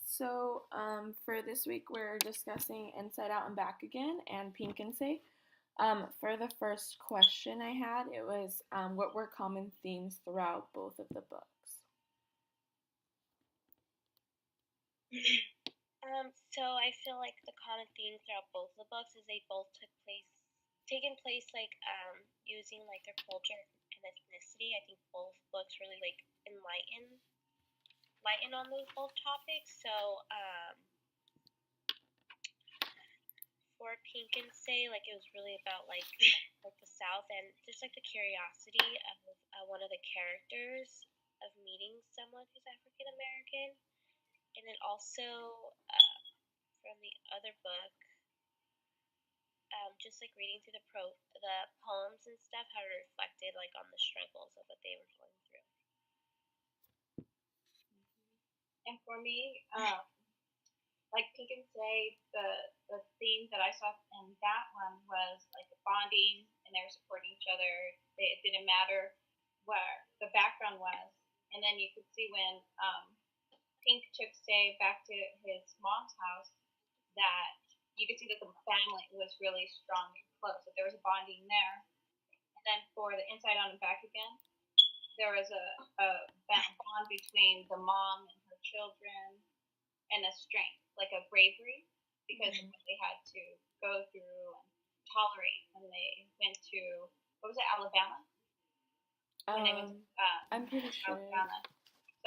For this week, we're discussing Inside Out and Back Again and Pink and Say. For the first question I had, it was what were common themes throughout both of the books? So I feel like the common theme throughout both of the books is they both taken place using like their culture and ethnicity. I think both books really like lighten on those both topics. So for Pink and Say, like it was really about like the South and just like the curiosity of one of the characters of meeting someone who's African American, and then also from the other book, just like reading through the poems and stuff, how it reflected like on the struggles of what they were going through. And for me, like Pink and Say, the theme that I saw in that one was like bonding, and they were supporting each other. It didn't matter what the background was, and then you could see when Pink took Say back to his mom's house that you could see that the family was really strong and close. That there was a bonding there. And then for the Inside Out and Back Again, there was a bond between the mom and her children, and a strength, like a bravery, because of what they had to go through and tolerate when they went to, what was it, Alabama? When they went to I'm pretty sure. Alabama.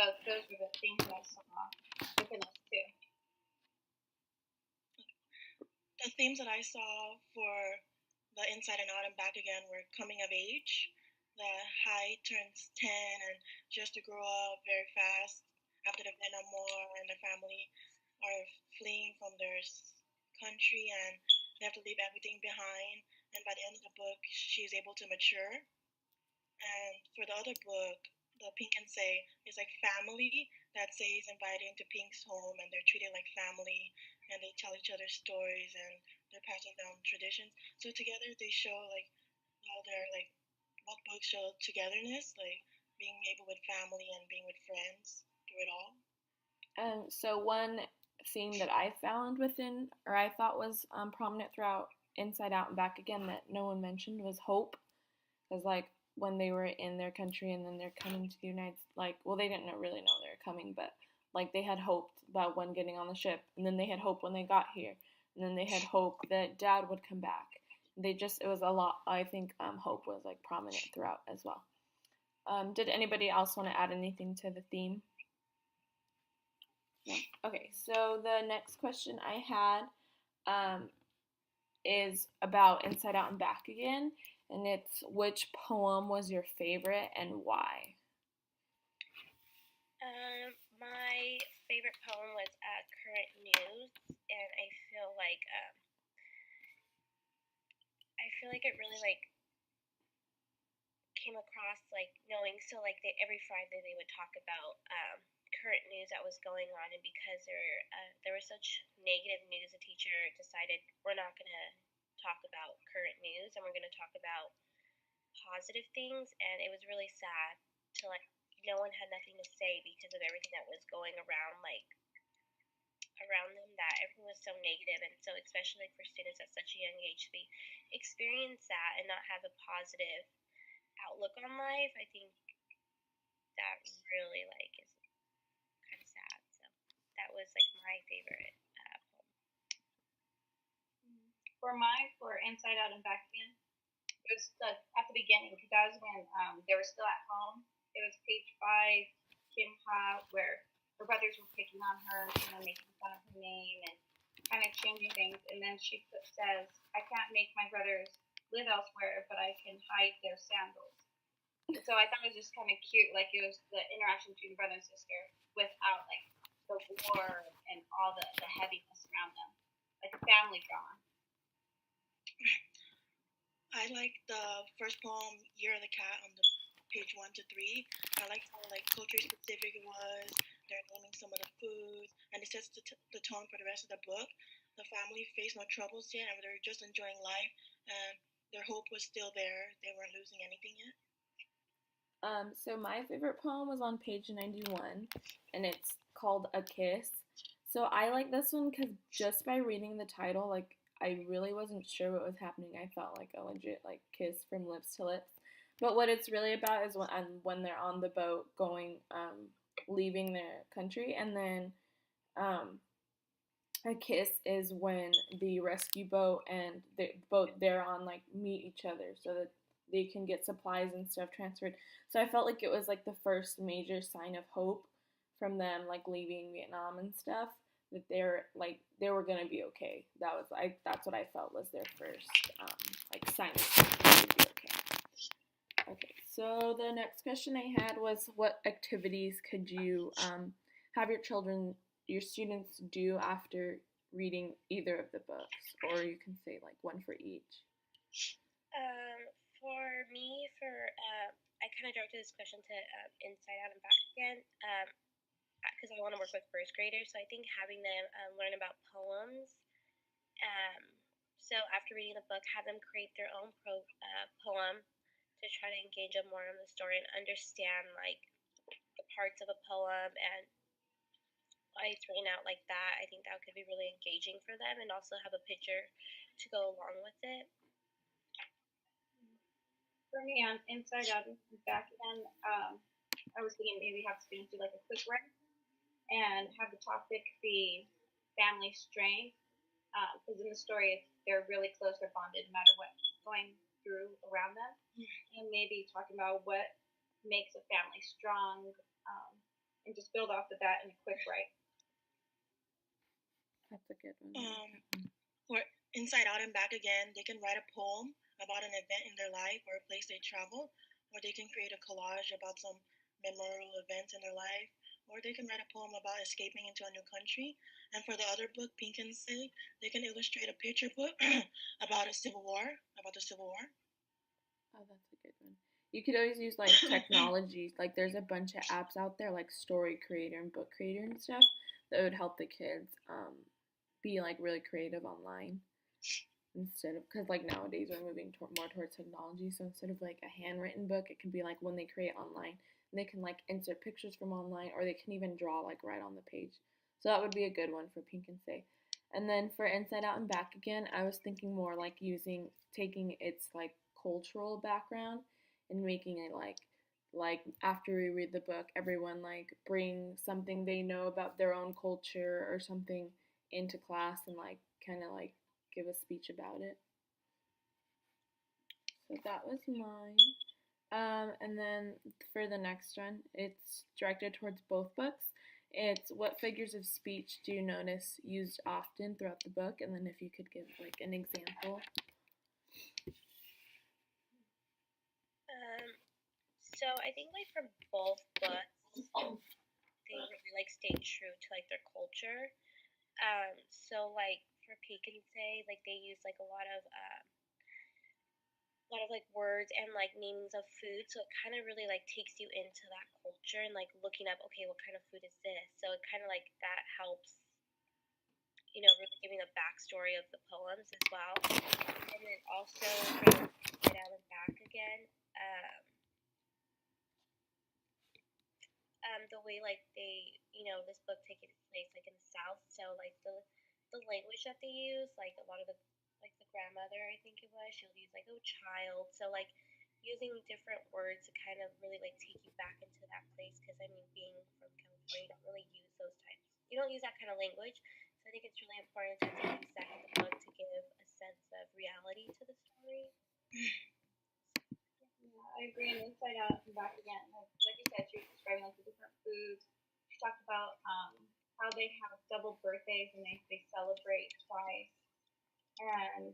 So those were the things that I saw within us too. The themes that I saw for the Inside and Out and Back Again were coming of age. The Hai turns 10 and she has to grow up very fast after the Vietnam War, and the family are fleeing from their country and they have to leave everything behind. And by the end of the book, she's able to mature. And for the other book, the Pink and Say, is like family. That Say is invited into Pink's home and they're treated like family and they tell each other stories and they're passing down traditions. So together they show like how they're like both books show togetherness, like being able with family and being with friends through it all. And so one theme that I found within, or I thought was prominent throughout Inside Out and Back Again that no one mentioned was hope. Because like when they were in their country and then they're coming to the United, like, well, they didn't really know they were coming, but like they had hoped about when getting on the ship, and then they had hope when they got here, and then they had hope that Dad would come back. It was a lot. I think hope was like prominent throughout as well. Did anybody else want to add anything to the theme? No. Okay, so the next question I had is about Inside Out and Back Again, and it's which poem was your favorite and why? My favorite poem was Current News, and I feel like it really like came across like knowing so like every Friday they would talk about current news that was going on, and because there was such negative news, the teacher decided we're not going to talk about current news and we're going to talk about positive things, and it was really sad to like no one had nothing to say because of everything that was going around them, that everything was so negative, and so especially like for students at such a young age to be experience that and not have a positive outlook on life. I think that really like is kind of sad. So that was like my favorite poem. For Inside Out and Back Again, it was at the beginning, because that was when they were still at home. It was page 5, Kim Ha, where her brothers were picking on her, making fun of her name and kind of changing things. And then says, I can't make my brothers live elsewhere, but I can hide their sandals. And so I thought it was just kind of cute. Like it was the interaction between brother and sister without like the war and all the heaviness around them. Like a family drama. I like the first poem, Year of the Cat, on the page 1 to 3. I like how like culture specific it was. They're naming some of the foods, and it sets the tone for the rest of the book. The family faced no troubles yet, and they're just enjoying life, and their hope was still there. They weren't losing anything yet. So my favorite poem was on page 91, and it's called A Kiss. So I like this one because just by reading the title, like I really wasn't sure what was happening. I felt like a legit like kiss from lips to lips. But what it's really about is when they're on the boat going leaving their country, and then um, a kiss is when the rescue boat and the boat they're on like meet each other so that they can get supplies and stuff transferred. So I felt like it was like the first major sign of hope from them like leaving Vietnam and stuff, that they're like they were gonna be okay. That's what I felt was their first like sign of hope, they would be okay. Okay, so the next question I had was what activities could you have your students do after reading either of the books, or you can say like one for each. Um, for me, I kind of directed this question to Inside Out and Back Again, because I want to work with first graders. So I think having them learn about poems. Um, so after reading the book, have them create their own poem to try to engage them more in the story and understand like the parts of a poem and why it's written out like that. I think that could be really engaging for them, and also have a picture to go along with it. For me, on Inside Out and Back Again, I was thinking maybe have students do like a quick write and have the topic be family strength, because in the story they're really close, they're bonded no matter what's going through around them, and maybe talking about what makes a family strong, and just build off of that in a quick write. That's a good one. For Inside Out and Back Again, they can write a poem about an event in their life or a place they travel, or they can create a collage about some memorable events in their life, or they can write a poem about escaping into a new country. And for the other book, Pink and Say, they can illustrate a picture book about the Civil War. Oh, that's a good one. You could always use like technology. Like there's a bunch of apps out there like Story Creator and Book Creator and stuff that would help the kids be like really creative online, instead of because like nowadays we're moving more towards technology. So instead of like a handwritten book, it can be like when they create online, and they can like insert pictures from online, or they can even draw like right on the page. So that would be a good one for Pink and Say. And then for Inside Out and Back Again, I was thinking more like taking its like cultural background and making it like after we read the book, everyone like bring something they know about their own culture or something into class and like kind of like give a speech about it. So that was mine. And then for the next one, it's directed towards both books. It's what figures of speech do you notice used often throughout the book, and then if you could give like an example. So I think like for both books, they really like stay true to like their culture. So like for Pink and Say, like they use like a lot of like words and like names of food, so it kind of really like takes you into that culture and like looking up, okay, what kind of food is this? So it kind of like that helps, really giving a backstory of the poems as well. And then also Get Out and Back Again. The way like this book taking place like in the South, so like the language that they use, like a lot of the grandmother, I think it was, she'll use like oh child, so like using different words to kind of really like take you back into that place, because I mean being from California, you don't really use those types, you don't use that kind of language, so I think it's really important to use that in the book to give a sense of reality to the story. Yeah, I agree. And Inside Out and Back Again, like you said, she was describing like the different foods. She talked about how they have double birthdays and they celebrate twice, and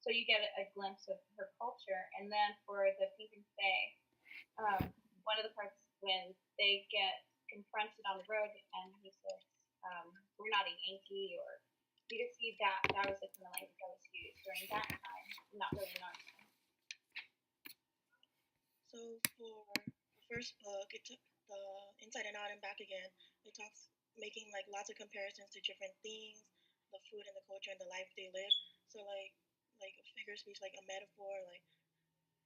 so you get a glimpse of her culture. And then for the Pink and Say, um, one of the parts when they get confronted on the road, and he says, "We're not a Yankee," or you can see that was the kind of language that was used during that time, not really in our time. So for the first book, it took the Inside and Out and Back Again. It talks making like lots of comparisons to different things, the food and the culture and the life they live. So like a figure of speech, like a metaphor, like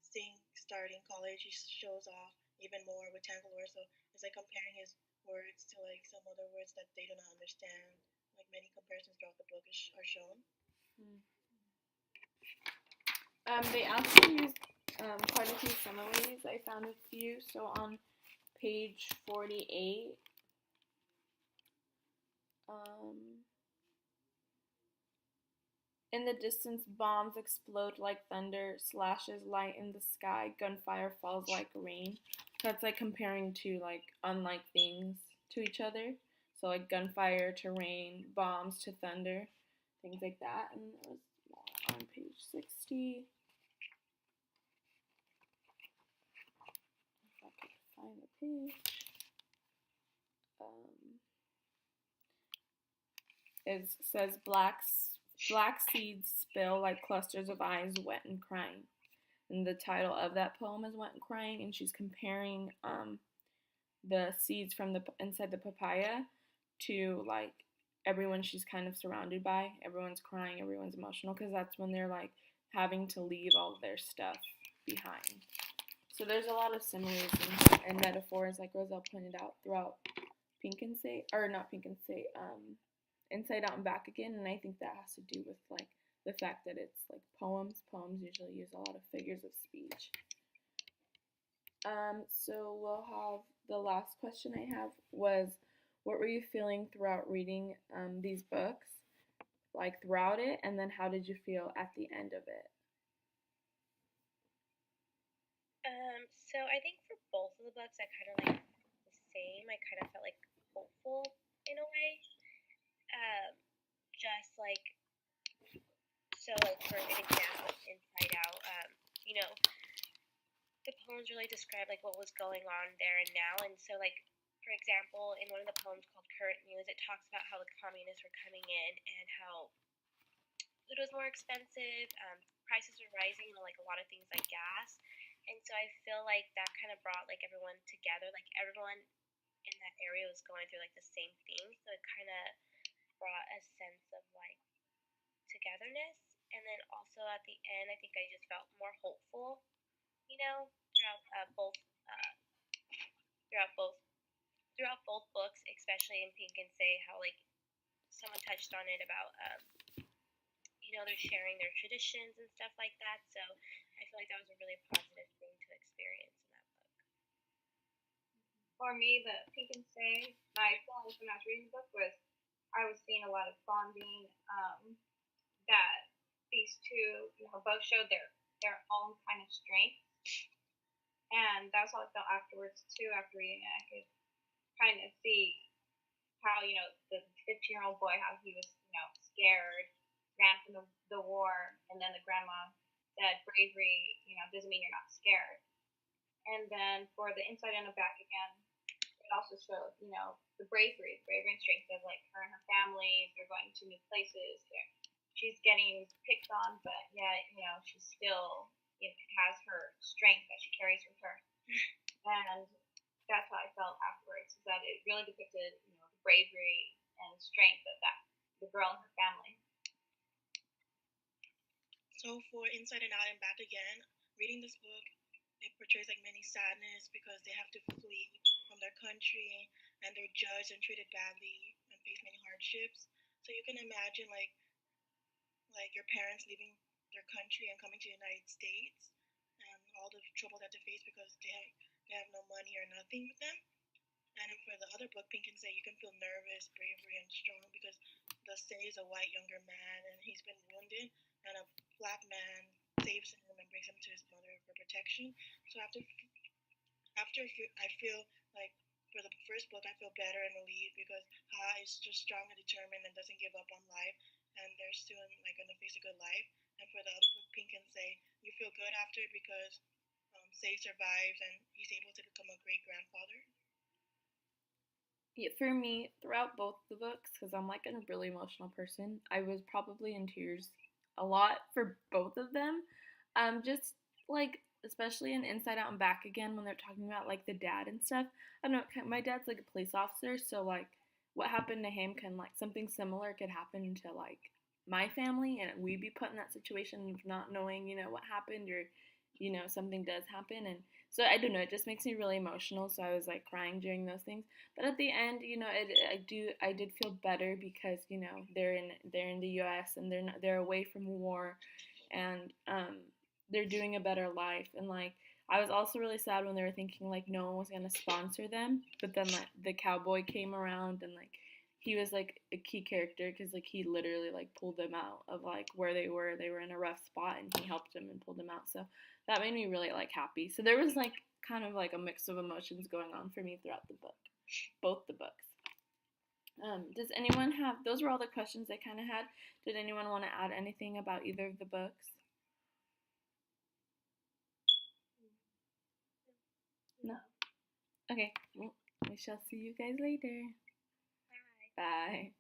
seeing starting college, he shows off even more with Tangleware. So it's like comparing his words to like some other words words that they do not understand. Like many comparisons throughout the book are shown. They actually use quite a few similes. I found a few. So on page 48, in the distance, bombs explode like thunder, slashes light in the sky, gunfire falls like rain. That's like comparing two like unlike things to each other. So like gunfire to rain, bombs to thunder, things like that. And it was more on page 60. If I could find the page. It says black seeds spill like clusters of eyes wet and crying. And the title of that poem is Wet and Crying, and she's comparing the seeds from the inside the papaya to like everyone she's kind of surrounded by. Everyone's crying, everyone's emotional, because that's when they're like having to leave all of their stuff behind. So there's a lot of similes and metaphors, like Roselle pointed out, throughout Inside Out and Back Again, and I think that has to do with like the fact that it's like poems. Poems usually use a lot of figures of speech. So we'll have the last question I have was, what were you feeling throughout reading these books, like throughout it, and then how did you feel at the end of it? So I think for both of the books, I kind of like the same. I kind of felt like hopeful in a way. Just like, so like for an example, Inside Out, you know, the poems really describe like what was going on there and now. And so like, for example, in one of the poems called Current News, it talks about how the communists were coming in and how food was more expensive, prices were rising on like a lot of things like gas. And so I feel like that kind of brought like everyone together, like everyone in that area was going through like the same thing. So it kind of brought a sense of like togetherness. And then also at the end, I think I just felt more hopeful, you know, throughout both books, especially in Pink and Say, how like someone touched on it about you know, they're sharing their traditions and stuff like that. So I feel like that was a really positive thing to experience in that book. For me, the Pink and Say, my feelings when I was reading the book was I was seeing a lot of bonding. That these two, you know, both showed their own kind of strength, and that's how I felt afterwards too. After reading it, I could kind of see how, you know, the 15-year-old boy, how he was, you know, scared, ran from the war, and then the grandma said bravery, you know, doesn't mean you're not scared. And then for the Inside and the Back Again, it also showed, you know, the bravery and strength of like her and her family. They're going to new places. She's getting picked on, but yet, you know, she still, you know, has her strength that she carries with her. And that's how I felt afterwards, is that it really depicted, you know, the bravery and strength of the girl and her family. So for Inside and Out and Back Again, reading this book, it portrays like many sadness because they have to flee from their country and they're judged and treated badly and face many hardships. So you can imagine like your parents leaving their country and coming to the United States and all the trouble that they face because they have no money or nothing with them. And for the other book, Pink and Say, you can feel nervous, bravery, and strong because the Say is a white younger man and he's been wounded, and a black man saves him and brings him to his mother for protection. So after I feel like for the first book, I feel better and relieved because Ha is just strong and determined and doesn't give up on life, and they're still like gonna face a good life. And for the other book, Pink and Say, you feel good after it because Say survives and he's able to become a great grandfather. Yeah, for me, throughout both the books, because I'm like a really emotional person, I was probably in tears a lot for both of them. Just like especially in Inside Out and Back Again when they're talking about like the dad and stuff. I don't know. My dad's like a police officer, so like what happened to him can like something similar could happen to like my family, and we'd be put in that situation of not knowing, you know, what happened or, you know, something does happen, and So I don't know, it just makes me really emotional. So I was like crying during those things. But at the end, I did feel better because they're in the U.S. and they're away from war, and they're doing a better life. And like I was also really sad when they were thinking like no one was gonna sponsor them, but then like the cowboy came around and like he was like a key character because like he literally like pulled them out of like where they were in a rough spot and he helped them and pulled them out. So that made me really like happy. So there was like kind of like a mix of emotions going on for me throughout the book, both the books. Does anyone have, those were all the questions I kind of had. Did anyone want to add anything about either of the books? No. Okay, well, we shall see you guys later. Bye. Bye.